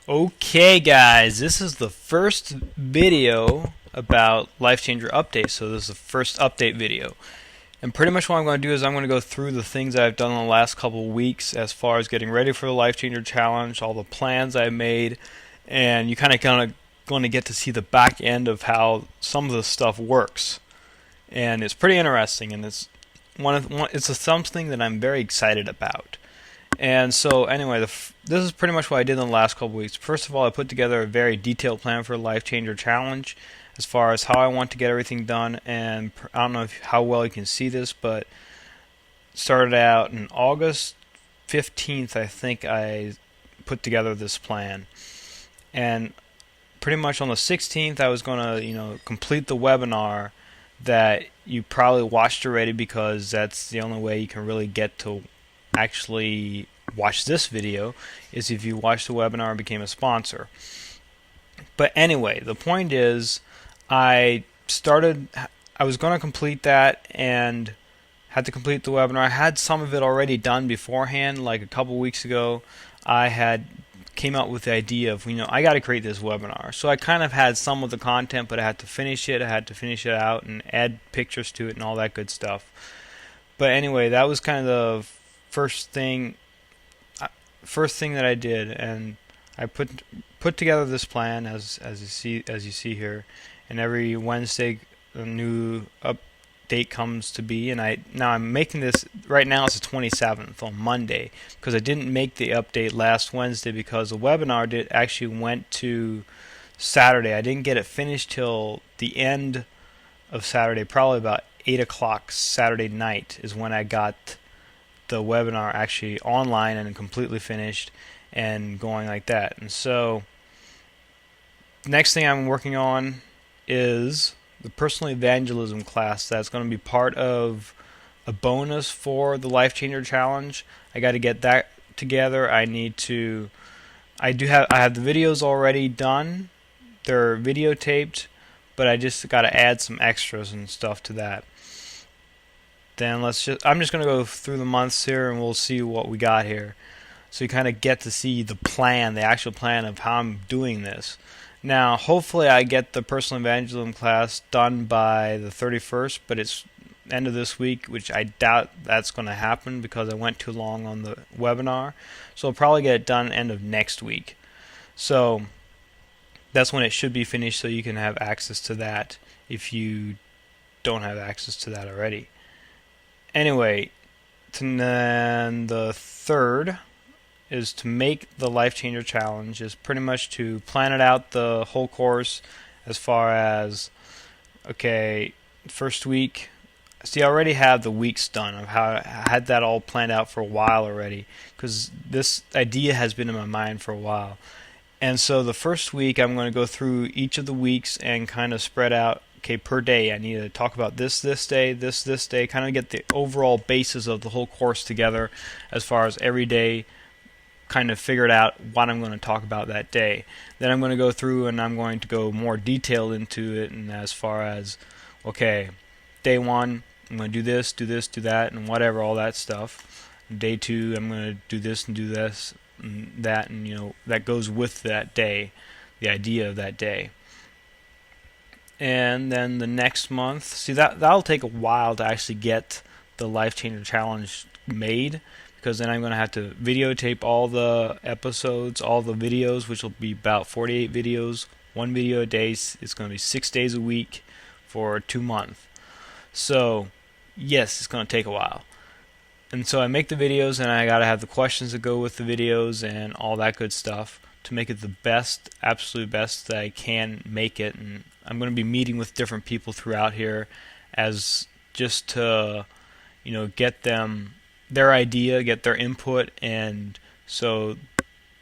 Okay guys, this is the first video about LifeCHANGER Update, so this is the first update video. And pretty much what I'm going to do is I'm going to go through the things I've done in the last couple of weeks as far as getting ready for the LifeCHANGER Challenge, all the plans I've made, and you kind of going to get to see the back end of how some of the stuff works. And it's pretty interesting, and it's something that I'm very excited about. And so, anyway, this is pretty much what I did in the last couple weeks. First of all, I put together a very detailed plan for the Life Changer Challenge as far as how I want to get everything done. And I don't know how well you can see this, but started out in August 15th, I think I put together this plan. And pretty much on the 16th, I was going to, complete the webinar that you probably watched already because that's the only way you can really get to actually watch this video is if you watch the webinar and became a sponsor. But anyway, the point is I was going to complete that and had to complete the webinar. I had some of it already done beforehand, like a couple weeks ago. I had came up with the idea of, I got to create this webinar. So I kind of had some of the content, but I had to finish it. I had to finish it out and add pictures to it and all that good stuff. But anyway, that was kind of the first thing that I did, and I put together this plan as you see here, and every Wednesday a new update comes to be, and I'm making this right now. It's the 27th on Monday because I didn't make the update last Wednesday because the webinar actually went to Saturday. I didn't get it finished till the end of Saturday, probably about 8 o'clock Saturday night is when I got the webinar actually online and completely finished and going like that. And so next thing I'm working on is the personal evangelism class that's going to be part of a bonus for the Life Changer Challenge. I got to get that together. I have the videos already done. They're videotaped, but I just got to add some extras and stuff to that. Then I'm just going to go through the months here and we'll see what we got here. So you kind of get to see the plan, the actual plan of how I'm doing this. Now, hopefully I get the personal evangelism class done by the 31st, but it's end of this week, which I doubt that's going to happen because I went too long on the webinar. So I'll probably get it done end of next week. So that's when it should be finished, so you can have access to that if you don't have access to that already. Anyway, then the third is to make the Life Changer Challenge, is pretty much to plan it out the whole course as far as, okay, first week. See, I already have the weeks done. I had that all planned out for a while already because this idea has been in my mind for a while. And so the first week I'm going to go through each of the weeks and kind of spread out, okay, per day I need to talk about this day, this day, kind of get the overall basis of the whole course together as far as every day, kind of figured out what I'm going to talk about that day. Then I'm going to go through and I'm going to go more detailed into it, and as far as, okay, day one I'm going to do this, do that, and whatever, all that stuff. Day two I'm going to do this and do this and that, and that goes with that day, the idea of that day. And then the next month, see, that'll take a while to actually get the Life Changer Challenge made, because then I'm going to have to videotape all the episodes, all the videos, which will be about 48 videos, one video a day. It's going to be 6 days a week for 2 months. So yes, it's going to take a while. And so I make the videos, and I got to have the questions that go with the videos and all that good stuff to make it the best, absolute best that I can make it. And I'm going to be meeting with different people throughout here as just to, get them their idea, get their input, and so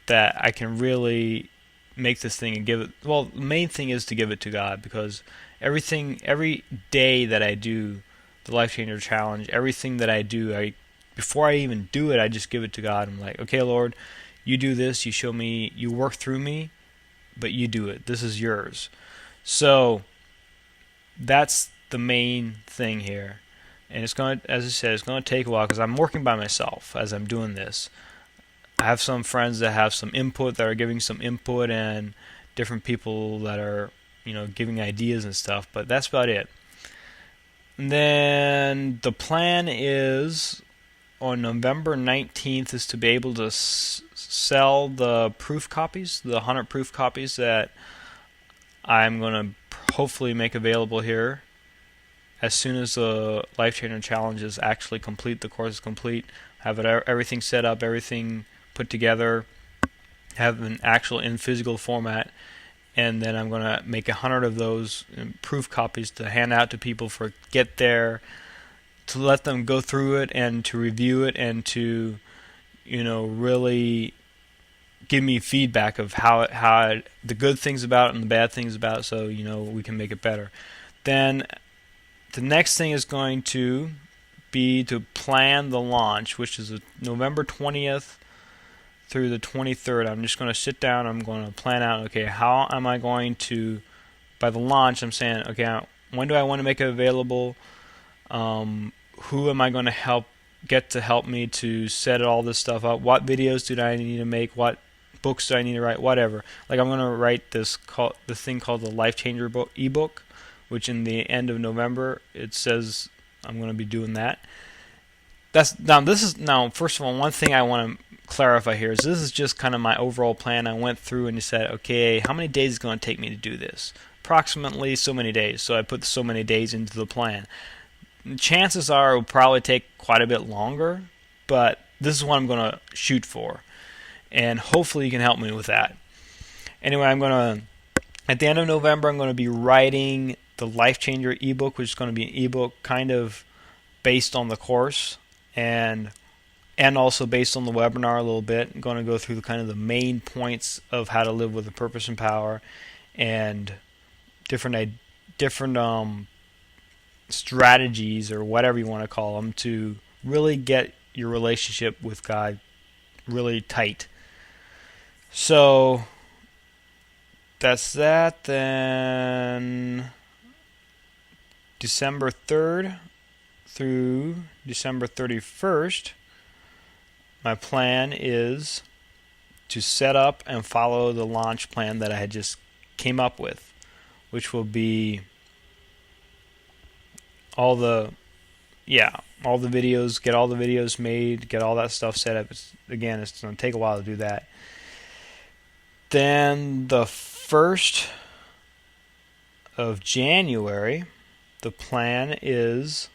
that I can really make this thing and give it. Well, the main thing is to give it to God, because every day that I do the Life Changer Challenge, everything that I do, before I even do it, I just give it to God. I'm like, okay, Lord, you do this, you show me, you work through me, but you do it. This is yours. So that's the main thing here. And it's going to, as I said, it's going to take a while because I'm working by myself as I'm doing this. I have some friends that have some input, that are giving some input, and different people that are, giving ideas and stuff. But that's about it. And then the plan is on November 19th is to be able to sell the proof copies, the 100 proof copies that I'm going to hopefully make available here as soon as the Life Changer Challenge is actually complete, the course is complete, have everything set up, everything put together, have an actual in physical format, and then I'm going to make 100 of those proof copies to hand out to people for get there, to let them go through it and to review it and to, really give me feedback of how the good things about it and the bad things about it, so we can make it better. Then the next thing is going to be to plan the launch, which is November 20th through the 23rd. I'm just going to sit down. I'm going to plan out, okay, how am I going to, by the launch, I'm saying, okay, when do I want to make it available? Who am I going to get to help me to set all this stuff up? What videos do I need to make? What books do I need to write? Whatever. Like, I'm going to write the thing called the Life Changer ebook, which in the end of November it says I'm going to be doing that. First of all, one thing I want to clarify here is this is just kind of my overall plan. I went through and said, okay, how many days is it going to take me to do this? Approximately so many days. So I put so many days into the plan. Chances are it will probably take quite a bit longer, but this is what I'm going to shoot for, and hopefully you can help me with that. Anyway, at the end of November, I'm going to be writing the Life Changer ebook, which is going to be an ebook kind of based on the course and also based on the webinar a little bit. I'm going to go through the main points of how to live with a purpose and power, and different strategies, or whatever you want to call them, to really get your relationship with God really tight. So that's that. Then December 3rd through December 31st, my plan is to set up and follow the launch plan that I had just came up with, which will be all the videos, get all the videos made, get all that stuff set up. It's going to take a while to do that. Then the 1st of January, the plan is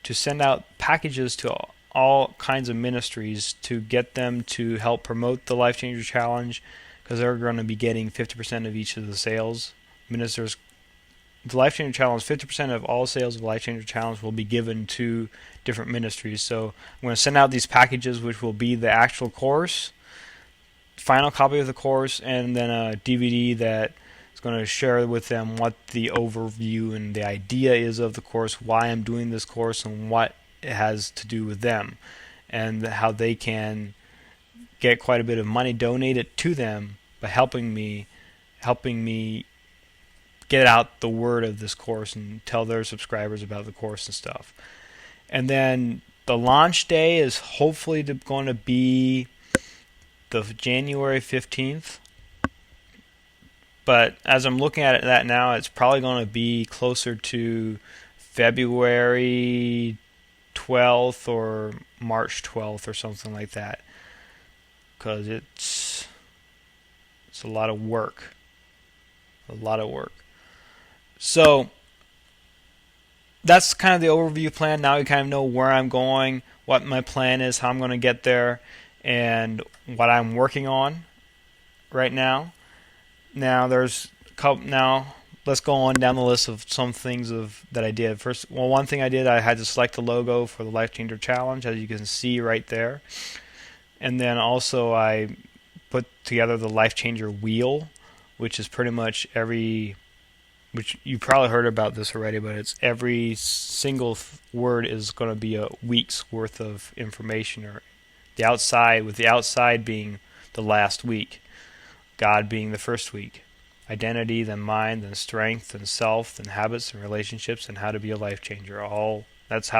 to send out packages to all kinds of ministries to get them to help promote the Life Changer Challenge, because they're going to be getting 50% of each of the sales. Ministers, the Life Changer Challenge, 50% of all sales of the Life Changer Challenge will be given to different ministries. So I'm going to send out these packages, which will be the actual course, final copy of the course, and then a DVD that is going to share with them what the overview and the idea is of the course, why I'm doing this course, and what it has to do with them, and how they can get quite a bit of money donated to them by helping me get out the word of this course and tell their subscribers about the course and stuff. And then the launch day is hopefully going to be the January 15th. But as I'm looking at that now, it's probably going to be closer to February 12th or March 12th or something like that, because it's a lot of work. So that's kind of the overview plan. Now you kind of know where I'm going, what my plan is, how I'm going to get there, and what I'm working on right now. Now let's go on down the list of some things that I did. First, one thing I did, I had to select the logo for the Life Changer Challenge, as you can see right there. And then also I put together the Life Changer wheel, which is pretty much which you probably heard about this already, but it's every single word is going to be a week's worth of information, or the outside being the last week, God being the first week, identity, then mind, then strength, then self, then habits and relationships, and how to be a life changer. That's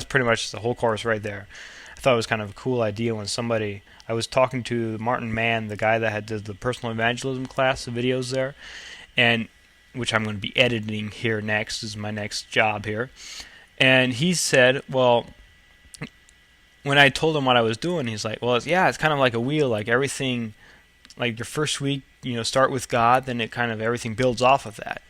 pretty much the whole course right there. I thought it was kind of a cool idea when I was talking to Martin Mann, the guy that did the personal evangelism class, the videos there, and which I'm going to be editing here next, is my next job here. And he said, well, when I told him what I was doing, he's like, well, it's kind of like a wheel, like everything, like your first week, start with God, then it kind of everything builds off of that.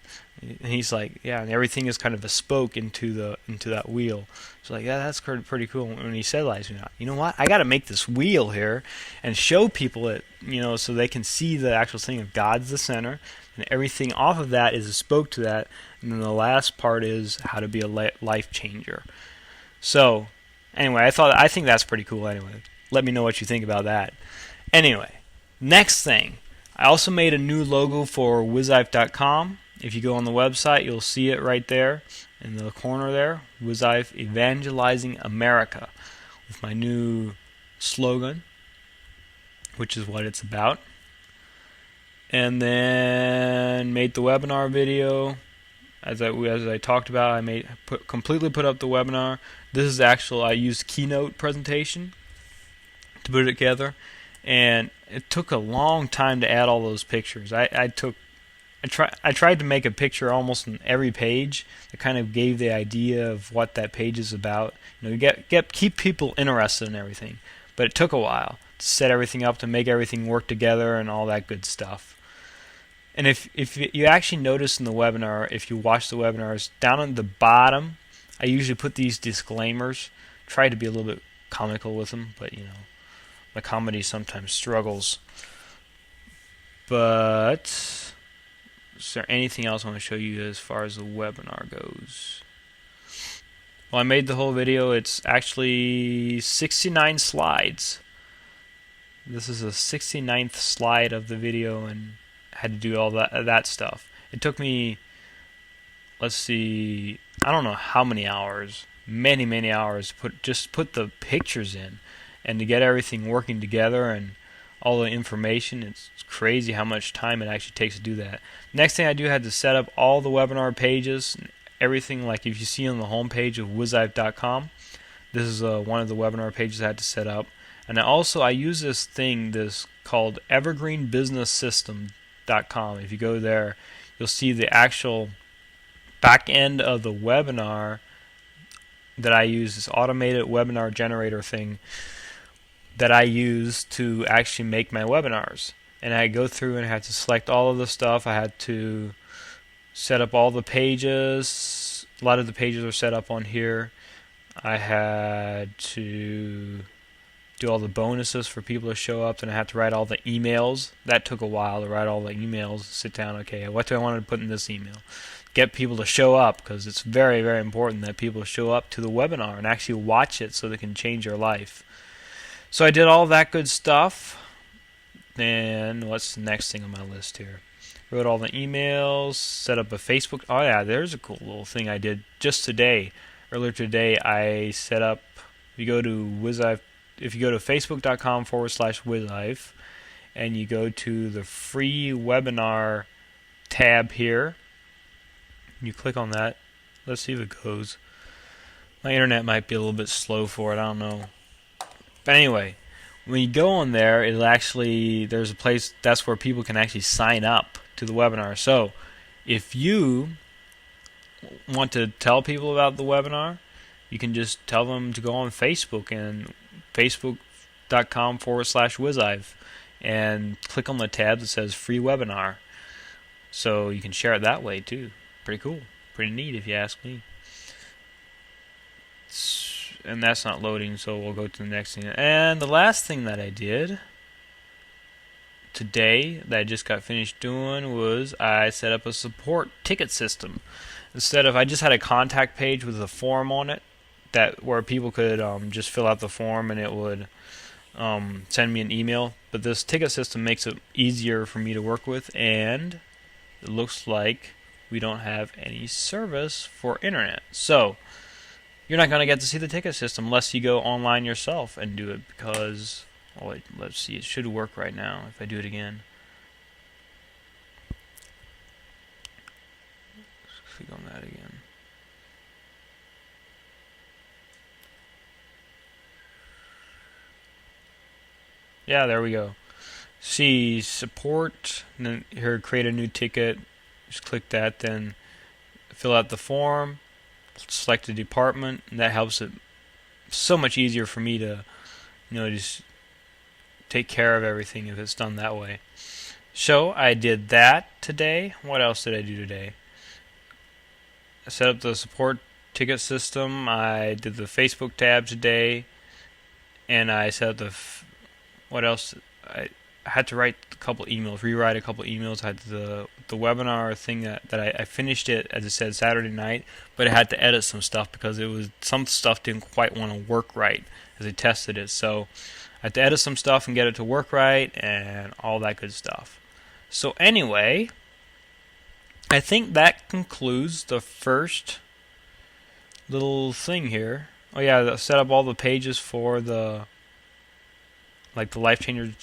And he's like, yeah, and everything is kind of a spoke into that wheel. So like, yeah, that's pretty cool. When he said that, you know what? I got to make this wheel here and show people it, so they can see the actual thing of God's the center, and everything off of that is a spoke to that. And then the last part is how to be a life changer. So anyway, I think that's pretty cool. Anyway, let me know what you think about that. Anyway, next thing, I also made a new logo for WizLife.com. If you go on the website, you'll see it right there in the corner there, WizLife Evangelizing America, with my new slogan, which is what it's about. And then made the webinar video. As I talked about, I completely put up the webinar. This is I used Keynote presentation to put it together, and it took a long time to add all those pictures. I tried to make a picture almost in every page that kind of gave the idea of what that page is about. Keep people interested in everything. But it took a while to set everything up, to make everything work together, and all that good stuff. And if you actually notice in the webinar, if you watch the webinars, down at the bottom, I usually put these disclaimers. Try to be a little bit comical with them, but my comedy sometimes struggles. But is there anything else I want to show you as far as the webinar goes? Well, I made the whole video. It's actually 69 slides. This is the 69th slide of the video, and I had to do all that stuff. It took me, let's see, I don't know how many hours, many hours, to put the pictures in and to get everything working together and all the information. It's crazy how much time it actually takes to do that. Next thing I do, I had to set up all the webinar pages and everything. Like if you see on the home page of WizLife.com, this is one of the webinar pages I had to set up. And I use this called EvergreenBusinessSystem.com. If you go there, you'll see the actual back end of the webinar that I use, this automated webinar generator thing that I use to actually make my webinars. And I go through and I had to select all of the stuff. I had to set up all the pages. A lot of the pages are set up on here. I had to do all the bonuses for people to show up, and I had to write all the emails. That took a while to write all the emails, sit down, okay, what do I want to put in this email? Get people to show up, because it's very, very important that people show up to the webinar and actually watch it so they can change their life. So I did all that good stuff. Then what's the next thing on my list here? Wrote all the emails, set up a Facebook. Oh yeah, there's a cool little thing I did just today. Earlier today, I set up, if you go to facebook.com/WizLife, and you go to the free webinar tab here, you click on that. Let's see if it goes. My internet might be a little bit slow for it, I don't know. But anyway, when you go on there, there's a place, that's where people can actually sign up to the webinar. So if you want to tell people about the webinar, you can just tell them to go on Facebook and facebook.com/WizLife and click on the tab that says free webinar. So you can share it that way too. Pretty cool. Pretty neat if you ask me. And that's not loading, so we'll go to the next thing. And the last thing that I did today that I just got finished doing was I set up a support ticket system. I just had a contact page with a form on it where people could just fill out the form and it would send me an email. But this ticket system makes it easier for me to work with, and it looks like we don't have any service for internet. So you're not going to get to see the ticket system unless you go online yourself and do it, because, let's see, it should work right now if I do it again. Let's click on that again. Yeah, there we go. See support, and then here create a new ticket. Just click that, then fill out the form, select the department, and that helps it so much easier for me to, just take care of everything if it's done that way. So I did that today. What else did I do today? I set up the support ticket system. I did the Facebook tab today, and I set up what else? I had to rewrite a couple emails. I had the webinar thing that I finished it as it said Saturday night, but I had to edit some stuff because some stuff didn't quite want to work right as I tested it. So I had to edit some stuff and get it to work right and all that good stuff. So anyway, I think that concludes the first little thing here. Oh yeah, I set up all the pages for the Life Changer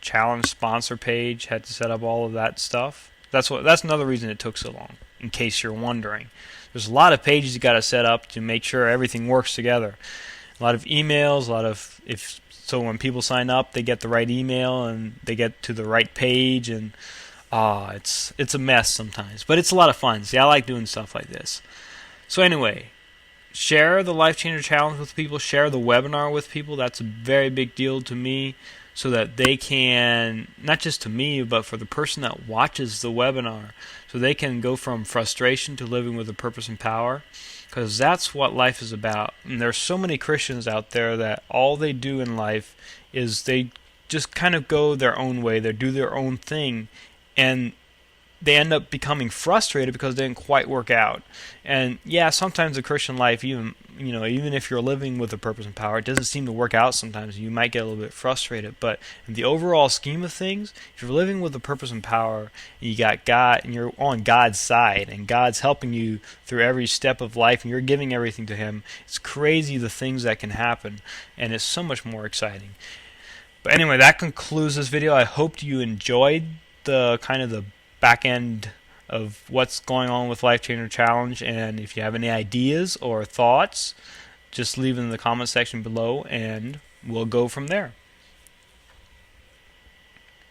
Challenge sponsor page. Had to set up all of that stuff. That's another reason it took so long, in case you're wondering. There's a lot of pages you got to set up to make sure everything works together. A lot of emails, so when people sign up, they get the right email and they get to the right page, and it's a mess sometimes, but it's a lot of fun. See, I like doing stuff like this. So anyway, share the Life Changer Challenge with people, share the webinar with people. That's a very big deal to me, so that they can, not just to me, but for the person that watches the webinar, so they can go from frustration to living with a purpose and power, because that's what life is about. And there's so many Christians out there that all they do in life is they just kind of go their own way, they do their own thing, and they end up becoming frustrated because they didn't quite work out. And yeah, sometimes the Christian life, even if you're living with a purpose and power, it doesn't seem to work out sometimes. You might get a little bit frustrated. But in the overall scheme of things, if you're living with a purpose and power, and you got God, and you're on God's side, and God's helping you through every step of life, and you're giving everything to Him, it's crazy the things that can happen, and it's so much more exciting. But anyway, that concludes this video. I hope you enjoyed the back end of what's going on with Life Changer Challenge, and if you have any ideas or thoughts, just leave them in the comment section below and we'll go from there.